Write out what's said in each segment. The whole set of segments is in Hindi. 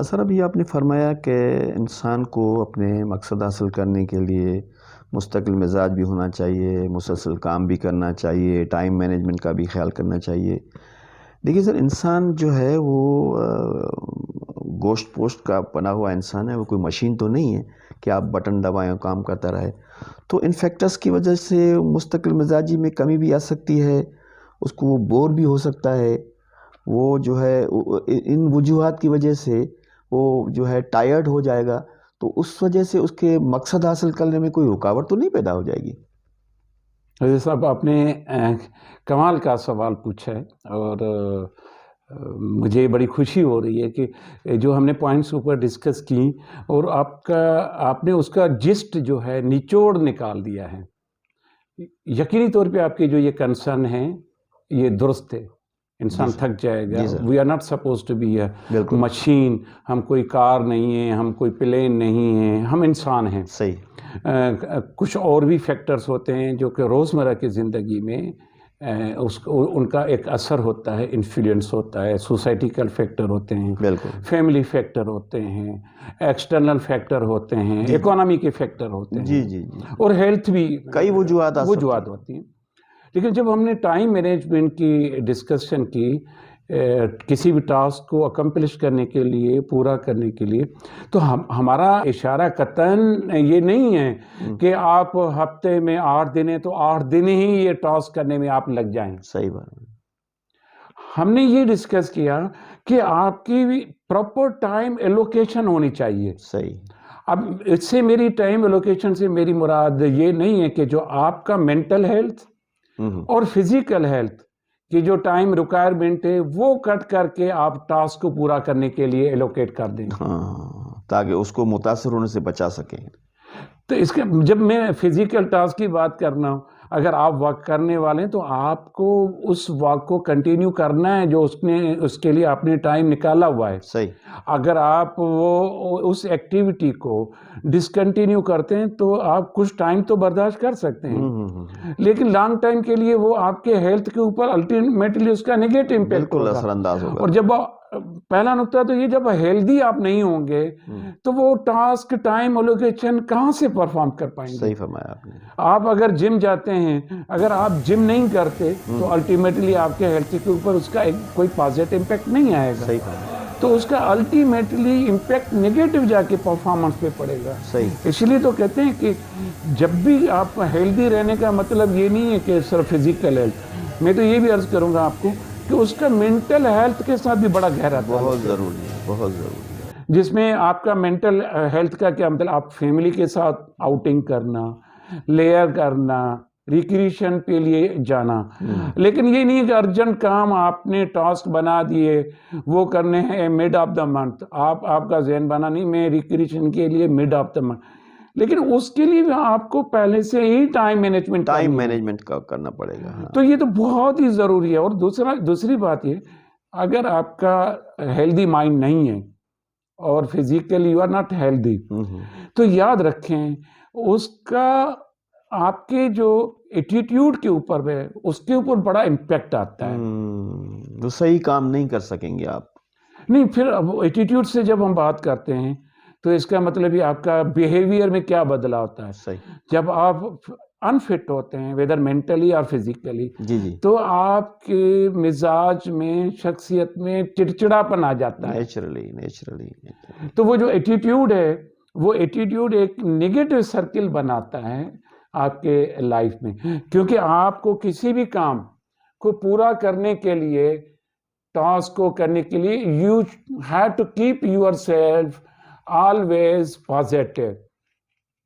सर अभी आपने फरमाया कि इंसान को अपने मकसद हासिल करने के लिए मुस्तकिल मिजाज भी होना चाहिए, मुसलसल काम भी करना चाहिए, टाइम मैनेजमेंट का भी ख्याल करना चाहिए। देखिए सर, इंसान जो है वो गोश्त पोस्ट का बना हुआ इंसान है, वो कोई मशीन तो नहीं है कि आप बटन दबाएं और काम करता रहे। तो इन फैक्टर्स की वजह से मुस्तकिल मिजाजी में कमी भी आ सकती है, उसको वो बोर भी हो सकता है। वो जो है इन वजूहात की वजह से वो जो है टायर्ड हो जाएगा, तो उस वजह से उसके मकसद हासिल करने में कोई रुकावट तो नहीं पैदा हो जाएगी। वैसे साहब आपने कमाल का सवाल पूछा है और मुझे बड़ी खुशी हो रही है कि जो हमने पॉइंट्स ऊपर डिस्कस की और आपने उसका जिस्ट जो है निचोड़ निकाल दिया है। यकीनी तौर पे आपके जो ये कंसर्न हैं ये दुरुस्त है। इंसान थक जाएगा। We are not suppose to be a machine. हम कोई कार नहीं है, हम कोई प्लेन नहीं है, हम इंसान हैं। सही। कुछ और भी फैक्टर्स होते हैं जो कि रोज़मर्रा की ज़िंदगी में उनका एक असर होता है, इन्फ्लुएंस होता है। सोसाइटिकल फैक्टर होते हैं, फैमिली फैक्टर होते हैं, एक्सटर्नल फैक्टर होते हैं, इकोनॉमी के फैक्टर होते हैं। जी। और हेल्थ भी कई वजूहात होती हैं। लेकिन जब हमने टाइम मैनेजमेंट की डिस्कशन की, किसी भी टास्क को अकम्प्लिश करने के लिए, पूरा करने के लिए, तो हमारा इशारा कतन ये नहीं है कि आप हफ्ते में 8 दिन है तो 8 दिन ही ये टास्क करने में आप लग जाएं। सही बात। हमने ये डिस्कस किया कि आपकी प्रॉपर टाइम एलोकेशन होनी चाहिए। सही। अब इससे मेरी टाइम एलोकेशन से मेरी मुराद ये नहीं है कि जो आपका मेंटल हेल्थ और फिजिकल हेल्थ की जो टाइम रिक्वायरमेंट है वो कट करके आप टास्क को पूरा करने के लिए एलोकेट कर दें। ताकि उसको मुतासर होने से बचा सकें। तो इसके जब मैं फिजिकल टास्क की बात करना हूँ, अगर आप वर्क करने वाले हैं तो आपको उस वर्क को कंटिन्यू करना है जो उसके लिए आपने टाइम निकाला हुआ है। सही। अगर आप वो उस एक्टिविटी को डिसकंटिन्यू करते हैं तो आप कुछ टाइम तो बर्दाश्त कर सकते हैं, लेकिन लॉन्ग टाइम के लिए वो आपके हेल्थ के ऊपर अल्टीमेटली उसका नेगेटिव इम्पैक्ट होगा, असरअंदाज होगा। और जब पहला नुकता तो ये, जब हेल्दी आप नहीं होंगे तो वो टास्क टाइम एलोकेशन कहाँ से परफॉर्म कर पाएंगे। सही फरमाया आपने। आप अगर जिम जाते हैं, अगर आप जिम नहीं करते तो अल्टीमेटली आपके हेल्थ के ऊपर उसका कोई पॉजिटिव इम्पैक्ट नहीं आएगा। सही फरमाया। तो उसका अल्टीमेटली इम्पैक्ट नेगेटिव जाके परफॉर्मेंस पे पड़ेगा। सही। इसलिए तो कहते हैं कि जब भी आप हेल्दी रहने का मतलब ये नहीं है कि सिर्फ फिजिकल हेल्थ, मैं तो ये भी अर्ज करूंगा आपको कि उसका मेंटल हेल्थ के साथ भी बड़ा गहरा बहुत ज़रूरी है, बहुत ज़रूरी है। जिसमें आपका मेंटल हेल्थ का क्या मतलब, आप फैमिली के साथ आउटिंग करना, लेयर करना, रिक्रिएशन के लिए जाना, लेकिन ये नहीं कि अर्जेंट काम आपने टास्क बना दिए वो करने हैं मिड ऑफ द मंथ, आपका ज़हन बना नहीं मैं रिक्रिएशन के लिए मिड ऑफ द मंथ, लेकिन उसके लिए भी आपको पहले से ही टाइम मैनेजमेंट का करना पड़ेगा। हाँ। तो ये तो बहुत ही ज़रूरी है। और दूसरी बात ये, अगर आपका हेल्दी माइंड नहीं है और physically you are not healthy, तो याद रखें उसका आपके जो एटीट्यूड के ऊपर है उसके ऊपर बड़ा इम्पैक्ट आता है। तो सही काम नहीं कर सकेंगे आप। नहीं, फिर अब एटीट्यूड से जब हम बात करते हैं तो इसका मतलब ये आपका बिहेवियर में क्या बदलाव होता है। सही। जब आप अनफिट होते हैं वेदर मेंटली और फिजिकली, जी। तो आपके मिजाज में, शख्सियत में चिड़चिड़ापन आ जाता है नेचुरली। तो वो जो एटीट्यूड है, वो एटीट्यूड एक नेगेटिव सर्किल बनाता है आपके लाइफ में, क्योंकि आपको किसी भी काम को पूरा करने के लिए, टास्क को करने के लिए, you have to keep yourself always positive.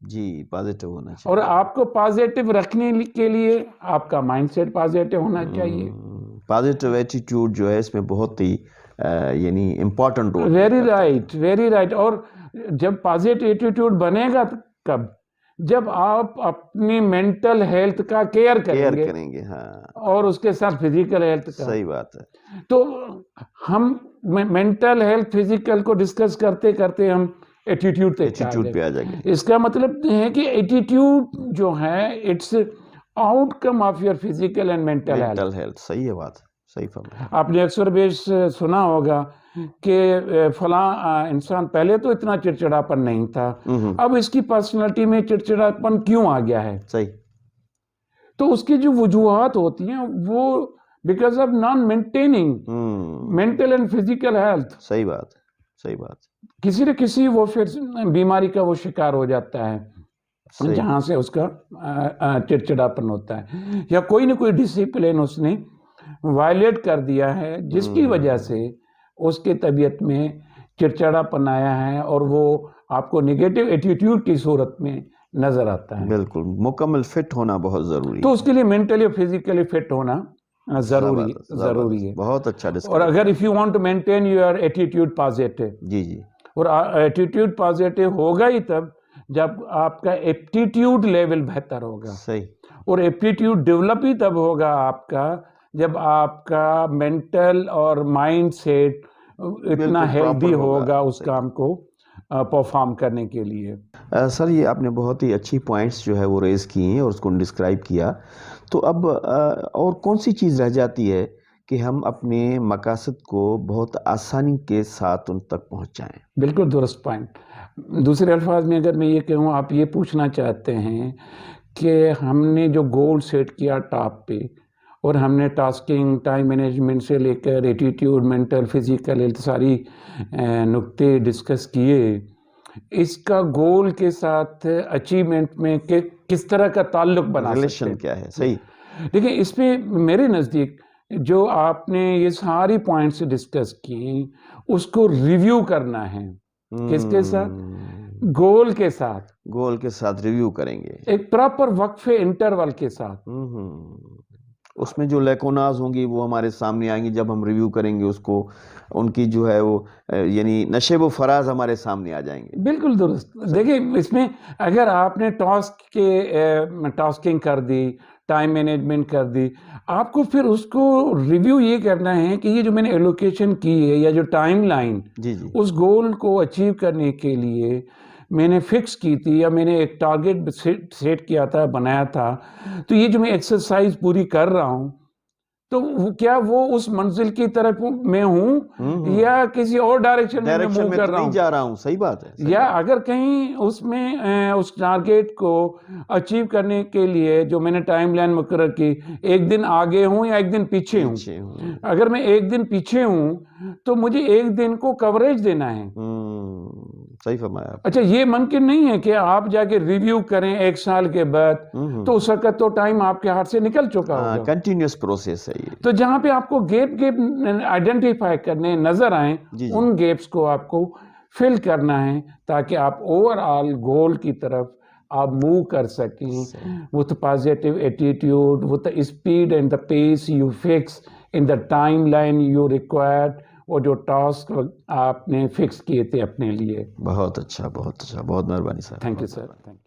जी, पॉजिटिव होना चाहिए। और आपको पॉजिटिव रखने के लिए आपका माइंडसेट पॉजिटिव होना चाहिए। पॉजिटिव एटीट्यूड जो है इसमें बहुत ही यानी इम्पोर्टेंट रोल। Very right. और जब पॉजिटिव एटीट्यूड बनेगा कब, जब आप अपनी मेंटल हेल्थ का केयर करेंगे। हाँ। और उसके साथ फिजिकल हेल्थ का। सही बात है। तो हम मेंटल हेल्थ फिजिकल को डिस्कस करते करते हम एटीट्यूड पे आ जाएंगे। इसका मतलब है कि एटीट्यूड जो है it's outcome of your physical and mental health. सही है बात, सही फरमाया। आपने अक्सर बेश सुना होगा कि फलां इंसान पहले तो इतना चिड़चिड़ापन नहीं था, अब इसकी पर्सनैलिटी में चिड़चिड़ापन क्यों आ गया है? सही। तो उसकी जो वजूहात होती हैं वो because of non maintaining mental and physical health. सही बात है, सही बात। किसी न किसी वो फिर बीमारी का वो शिकार हो जाता है, सही। जहाँ से उसका चिड़चिड़ापन होता है, या कोई ना कोई डिसिप्लिन उसने वायलेट कर दिया है जिसकी वजह से उसके तबीयत में चिड़चिड़ापन आया है, और वो आपको नेगेटिव एटीट्यूड की सूरत में नजर आता है। बिल्कुल, मुकम्मल फिट होना बहुत ज़रूरी तो है। उसके लिए मेंटली और फिजिकली फिट होना ज़रूरी है। बहुत अच्छा और डिस्कशन। अगर if you want to maintain your attitude positive, जी जी। और एटीट्यूड पॉजिटिव होगा ही तब जब आपका एप्टीट्यूड लेवल बेहतर होगा, सही। और एप्टीट्यूड डेवलप ही तब होगा आपका जब आपका मेंटल और माइंड सेट इतना हेल्दी होगा उस काम को परफॉर्म करने के लिए। सर, ये आपने बहुत ही अच्छी पॉइंट्स जो है वो रेज़ किए हैं और उसको डिस्क्राइब किया। तो अब और कौन सी चीज़ रह जाती है कि हम अपने मकासद को बहुत आसानी के साथ उन तक पहुंच जाएं? बिल्कुल दुरुस्त पॉइंट। दूसरे अल्फाज में अगर मैं ये कहूँ, आप ये पूछना चाहते हैं कि हमने जो गोल सेट किया टॉप पे, और हमने टास्किंग, टाइम मैनेजमेंट से लेकर एटीट्यूड, मेंटल, फिजिकल हेल्थ सारी नुक्ते डिस्कस किए, इसका गोल के साथ अचीवमेंट में किस तरह का ताल्लुक बना सकते रिलेशन हैं? क्या है? सही। देखिए, इसमें मेरे नज़दीक जो आपने ये सारी पॉइंट्स डिस्कस की, उसको रिव्यू करना है। किसके साथ? गोल के साथ। गोल के साथ रिव्यू करेंगे, एक प्रॉपर वक्फे इंटरवल के साथ। उसमें जो लेकोनाज होंगी वो हमारे सामने आएंगी जब हम रिव्यू करेंगे उसको। उनकी जो है वो यानी नशेब व फराज हमारे सामने आ जाएंगे। बिल्कुल दुरुस्त। देखिए, इसमें अगर आपने टास्किंग कर दी, टाइम मैनेजमेंट कर दी, आपको फिर उसको रिव्यू ये करना है कि ये जो मैंने एलोकेशन की है या जो टाइमलाइन जी जी। उस गोल को अचीव करने के लिए मैंने फिक्स की थी, या मैंने एक टारगेट सेट किया था, बनाया था, तो ये जो मैं एक्सरसाइज पूरी कर रहा हूँ, तो क्या वो उस मंजिल की तरफ मैं हूँ या किसी और डायरेक्शन में मूव कर रहा हूँ? जा रहा हूँ। सही बात है। सही या बात। अगर कहीं उसमें उस टारगेट को अचीव करने के लिए जो मैंने टाइमलाइन मुकर्रर की, एक दिन आगे हूँ या एक दिन पीछे हूँ। अगर मैं एक दिन पीछे हूँ तो मुझे एक दिन को कवरेज देना है। सही फरमाया। अच्छा, ये मुमकिन नहीं है कि आप जाके रिव्यू करें एक साल के बाद, तो उस वक्त तो टाइम आपके हाथ से निकल चुका होगा। कंटिन्यूअस प्रोसेस है ये। तो जहां पे आपको गैप आइडेंटिफाई करने नजर आए, उन गैप्स को आपको फिल करना है ताकि आप ओवरऑल गोल की तरफ आप मूव कर सकें with positive attitude, with the speed and the pace you fix in the timeline you required, वो जो टास्क आपने फिक्स किए थे अपने लिए। बहुत अच्छा, बहुत अच्छा, बहुत मेहरबानी sir. Thank you sir, thank you.